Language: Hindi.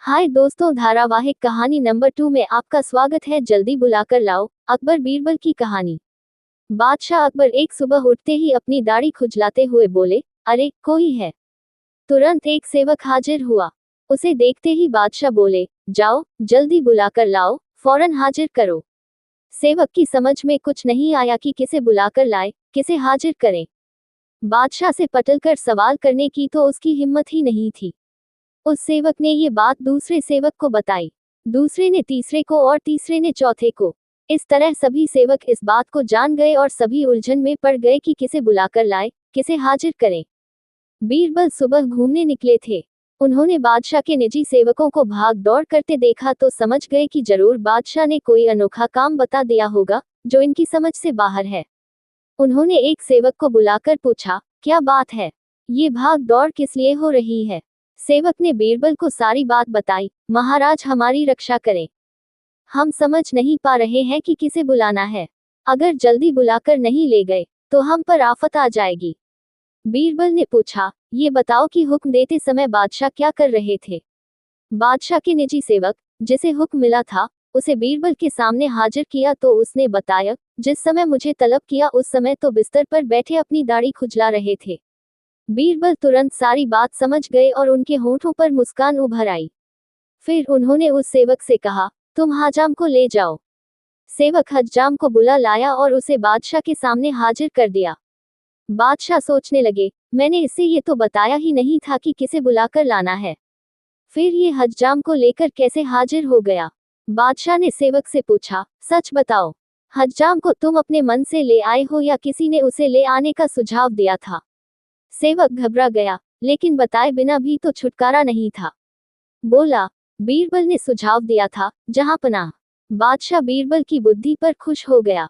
हाय दोस्तों, धारावाहिक कहानी नंबर 2 में आपका स्वागत है। जल्दी बुलाकर लाओ। अकबर बीरबल की कहानी। बादशाह अकबर एक सुबह उठते ही अपनी दाढ़ी खुजलाते हुए बोले, अरे कोई है। तुरंत एक सेवक हाजिर हुआ। उसे देखते ही बादशाह बोले, जाओ जल्दी बुलाकर लाओ, फौरन हाजिर करो। सेवक की समझ में कुछ नहीं आया कि किसे बुलाकर लाए, किसे हाजिर करें। बादशाह से पटलकर सवाल करने की तो उसकी हिम्मत ही नहीं थी। उस सेवक ने ये बात दूसरे सेवक को बताई, दूसरे ने तीसरे को और तीसरे ने चौथे को। इस तरह सभी सेवक इस बात को जान गए और सभी उलझन में पड़ गए कि किसे बुलाकर लाए, किसे हाजिर करें। बीरबल सुबह घूमने निकले थे। उन्होंने बादशाह के निजी सेवकों को भाग दौड़ करते देखा तो समझ गए कि जरूर बादशाह ने कोई अनोखा काम बता दिया होगा जो इनकी समझ से बाहर है। उन्होंने एक सेवक को बुलाकर पूछा, क्या बात है, ये भाग दौड़ किस लिए हो रही है। सेवक ने बीरबल को सारी बात बताई। महाराज हमारी रक्षा करें, हम समझ नहीं पा रहे हैं कि किसे बुलाना है। अगर जल्दी बुलाकर नहीं ले गए तो हम पर आफत आ जाएगी। बीरबल ने पूछा, ये बताओ कि हुक्म देते समय बादशाह क्या कर रहे थे। बादशाह के निजी सेवक, जिसे हुक्म मिला था, उसे बीरबल के सामने हाजिर किया तो उसने बताया, जिस समय मुझे तलब किया उस समय तो बिस्तर पर बैठे अपनी दाढ़ी खुजला रहे थे। बीरबल तुरंत सारी बात समझ गए और उनके होंठों पर मुस्कान उभर आई। फिर उन्होंने उस सेवक से कहा, तुम हज्जाम को ले जाओ। सेवक हज्जाम को बुला लाया और उसे बादशाह के सामने हाजिर कर दिया। बादशाह सोचने लगे, मैंने इससे ये तो बताया ही नहीं था कि किसे बुलाकर लाना है, फिर ये हज्जाम को लेकर कैसे हाजिर हो गया। बादशाह ने सेवक से पूछा, सच बताओ, हज्जाम को तुम अपने मन से ले आए हो या किसी ने उसे ले आने का सुझाव दिया था। सेवक घबरा गया, लेकिन बताए बिना भी तो छुटकारा नहीं था। बोला, बीरबल ने सुझाव दिया था, जहां पनाह। बादशाह बीरबल की बुद्धि पर खुश हो गया।